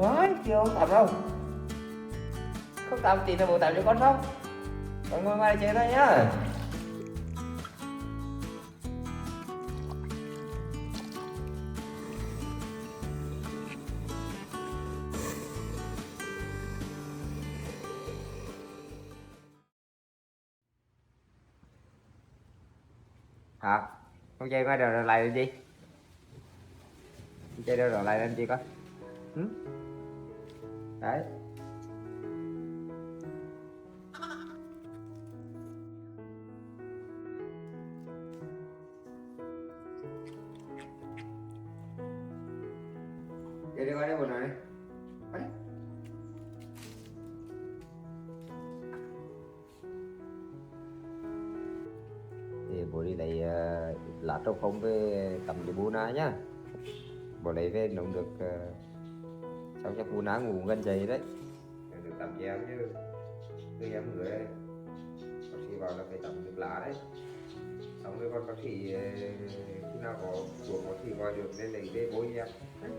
Quá chưa tập đâu. Không tập chị là bộ tập cho con không? Con ngồi ngoài chơi thôi nhá. Hả? Con chơi ngoài đường lại làm gì? Con chơi đâu rồi lại làm gì con? Ừ? Đấy. Chơi đi qua đây một này. Đấy. Thì bố đi lấy lá trầu không về tắm cho bố na nhá. Bố lấy về nấu được xong cho bố na ngủ gần dậy đấy. Được tắm cho em chứ. Từ em người bác sĩ bảo là phải tắm nước lá đấy. Xong rồi con bác sĩ khi nào có của bác sĩ gọi được nên lấy về bố em. Đấy.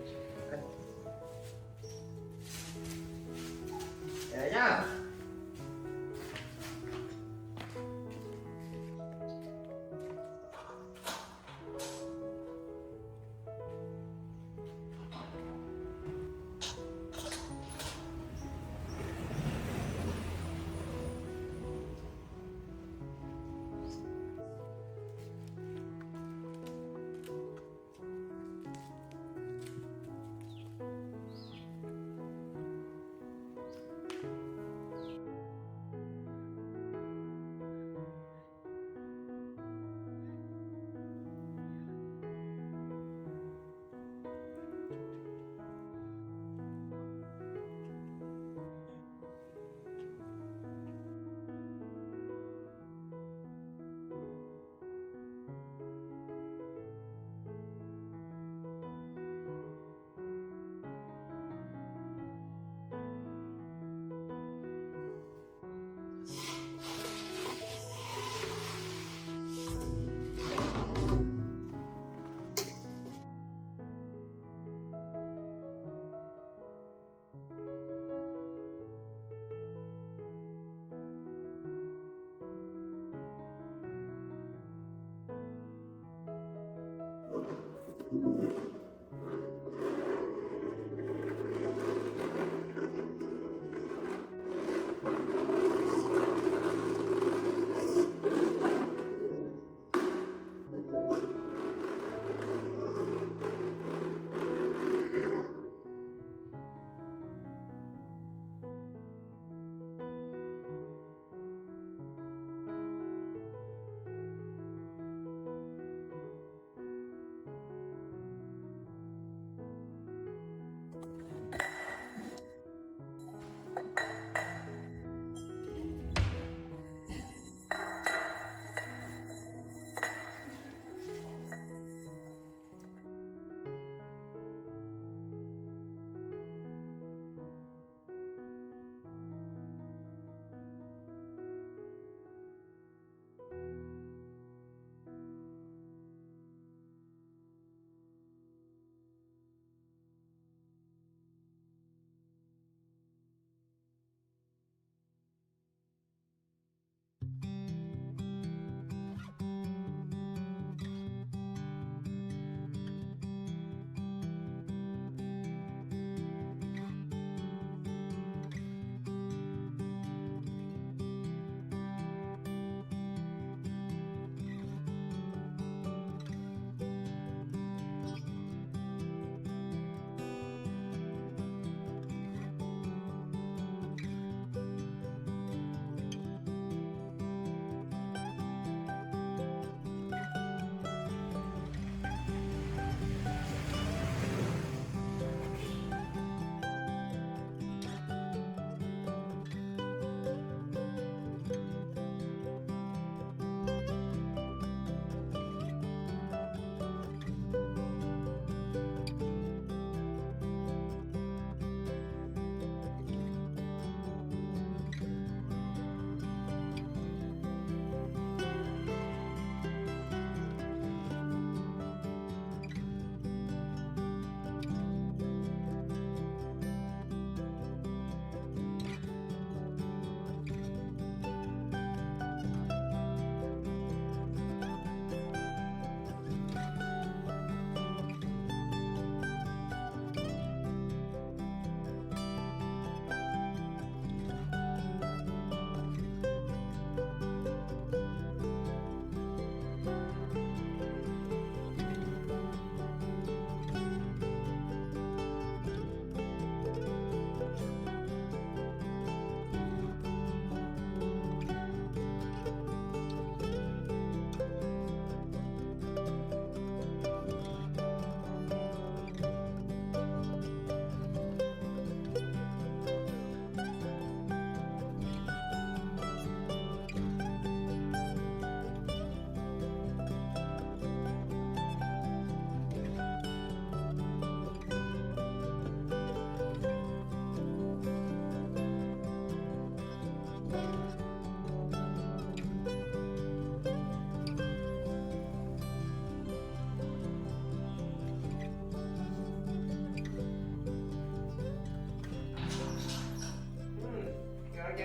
Đấy nhá.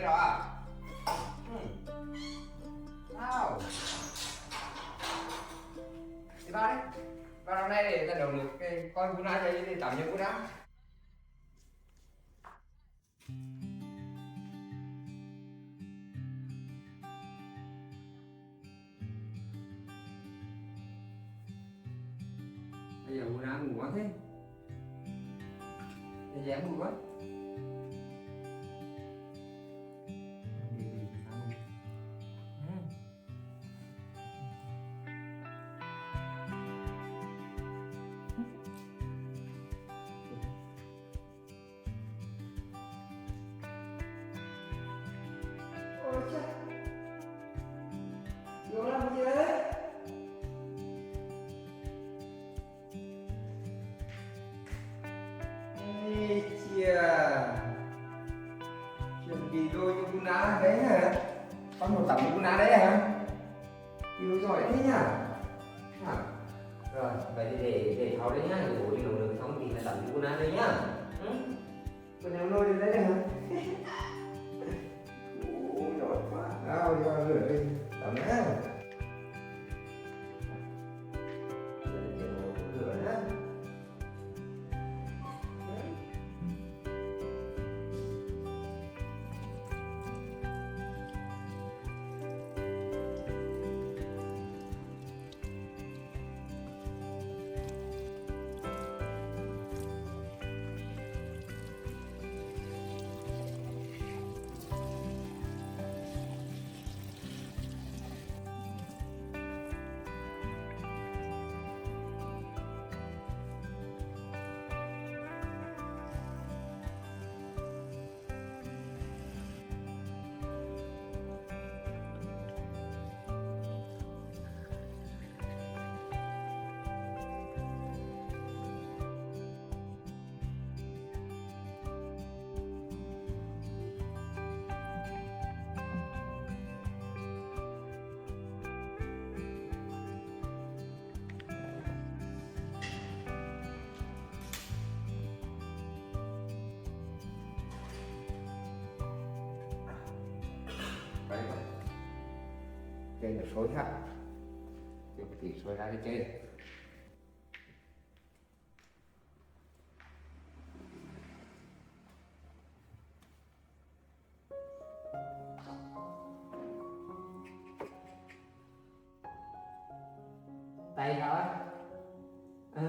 rồi à? Nào đi vào đi, vào trong này để ta nấu được cái con bún ná cho đi tắm cho bún ná. Bây giờ bún ná ngủ quá thế, bây giờ ngủ quá. Ôi trời, vô làm gì đấy? Ê chìa, chuẩn bị đôi cho bún ná đấy hả? Con một tẩm bún ná đấy hả? Yêu giỏi thế nhỉ? À, rồi, vậy thì để tháo đấy nhá, để bố đi nấu được xong thì là tẩm bún ná đấy nhá. Ừ? Con nấu nôi đến đấy hả? Ôi giỏi quá, nào đi vào lửa đi, tẩm nhá. Lửa nhá. Đấy rồi, trên được xối ha, được thịt xối ra cái trên. Tay sao á? Sao?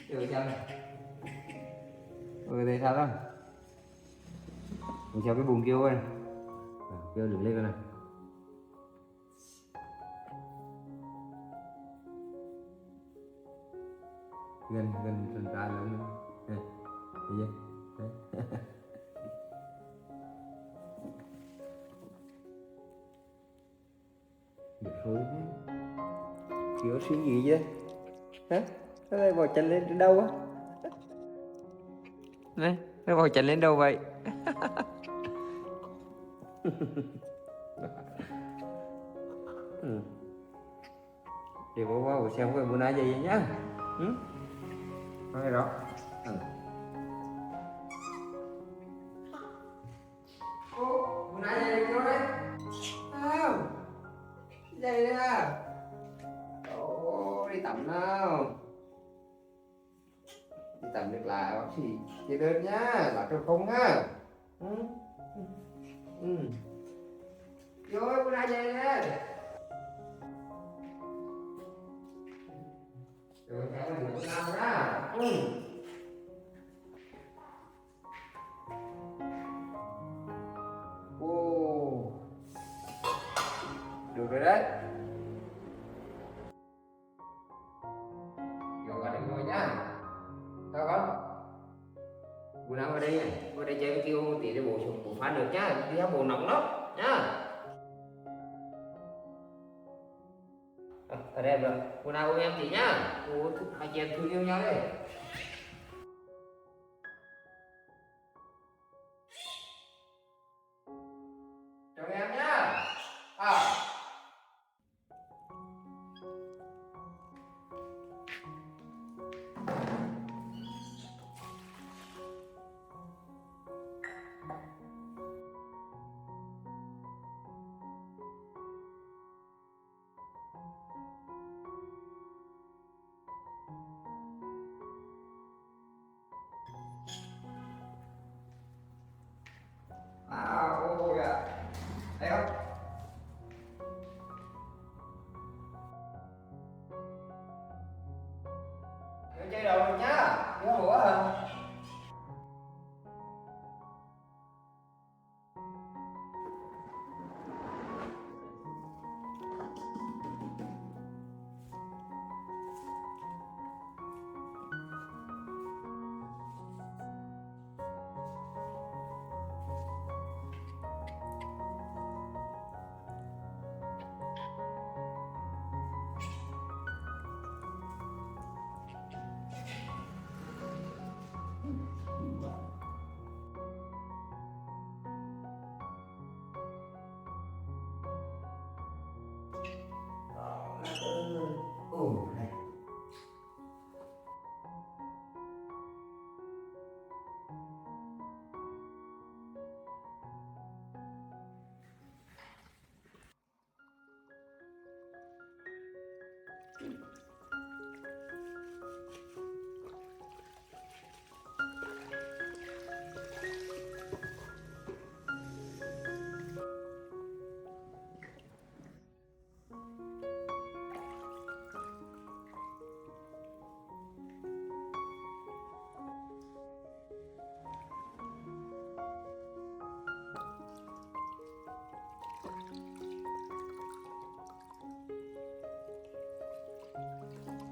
Được sao này? Đây sao đó? Mình theo cái bùn kêu ơi, kêu đứng lên coi này. Gần gần ra lông này, thấy chưa? Đấy. Được rồi đấy. Kiểu suy nghĩ gì đấy? Hả? Nó lại bỏ chân lên đâu á? Này, nó bỏ chân lên đâu vậy? Thì bố vào xem cái bữa nay gì nhá. Nói đó. Ô, bữa nay gì vô đây? Không. Dậy à? Ồ, đi tắm nào. Đi tắm được là bác sĩ chỉ đơn nhá, là cho không á. Vô bữa nay dậy nè. Rồi kéo là bữa nào ra. Ô, được rồi đấy. Rồi vào đây ngồi nhá. Sao con? Bữa nào vào đây này, vào đây chơi kêu tí để bổ sung bổ phát được nhá, đi theo bổ nóng lắm nhá. Ở đây rồi, bữa nào ôm em tí nhá. Ủa, hai chị em thương yêu nhau đấy. Chào em nhá.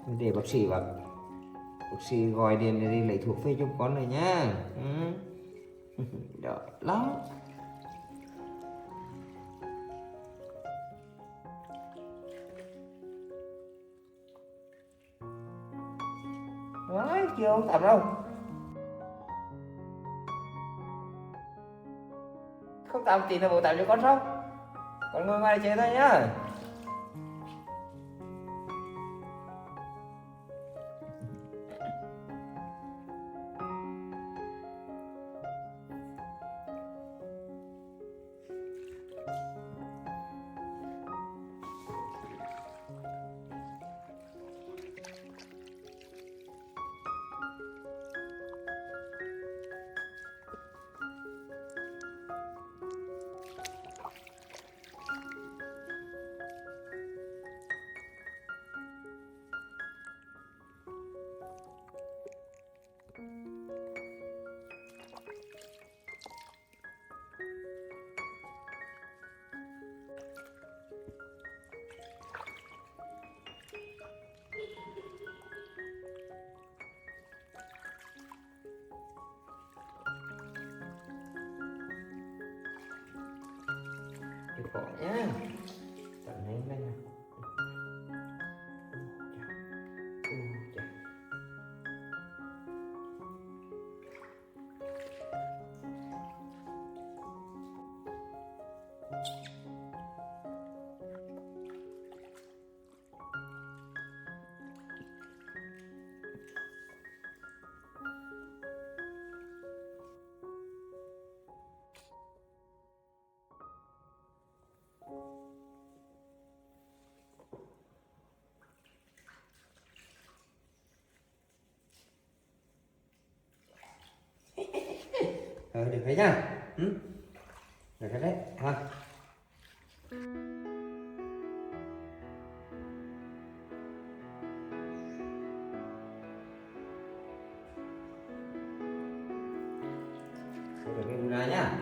để bác sĩ gọi điện để đi lấy thuốc về cho con này nha. Đó lắm. Đấy, chưa không tắm đâu. Không tắm tí nữa bố tắm cho con xong. Con ngồi ngoài chơi thôi nhá. Chịu khổ nhá. Tận lên đây nè. Chà. Được đấy nhá. Được rồi đấy ha. Được cái Luna nhá.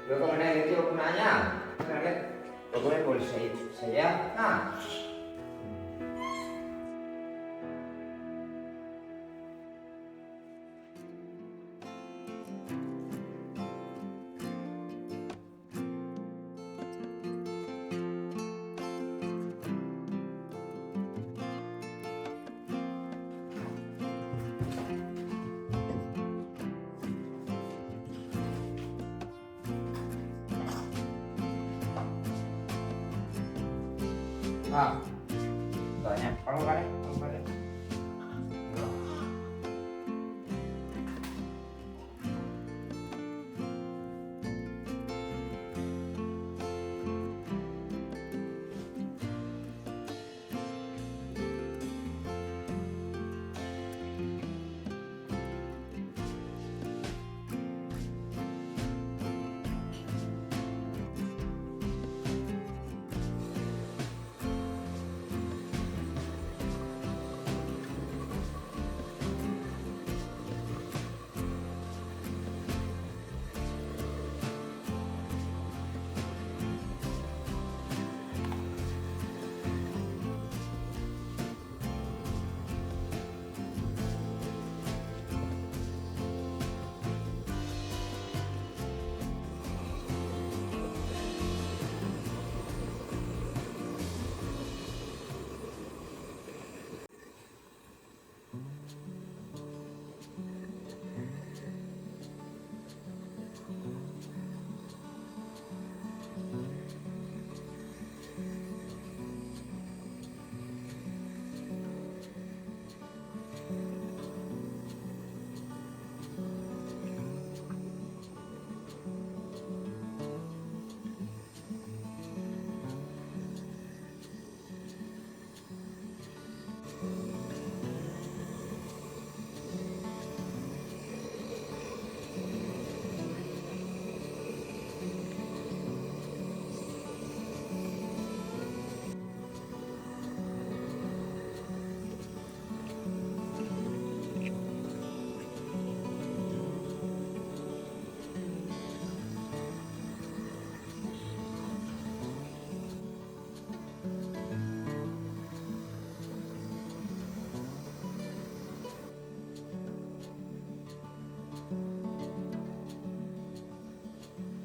Yo kalau naik itu gunanya, kan lihat, pokoknya boleh saya, nah. Rồi nha, con qua đây, con qua đây. Rồi.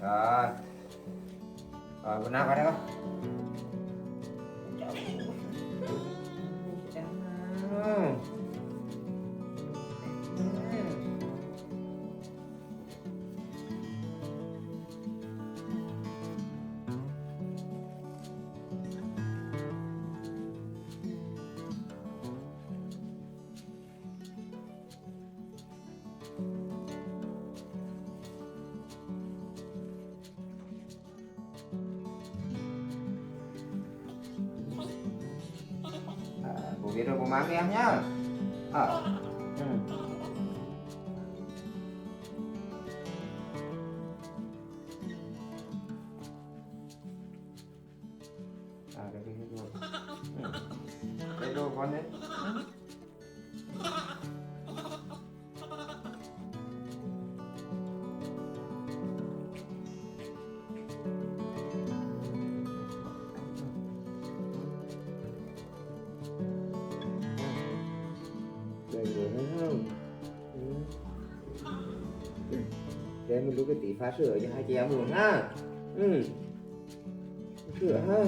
Rồi. Rồi bữa nào vào đây con. Bố biết rồi bố mang cho em nhá. Ừ. Đây rồi. Đây rồi con đấy. Đây rồi thấy không? Để mình lúc cái tí pha sữa cho hai chị em uống ha. Sữa ha.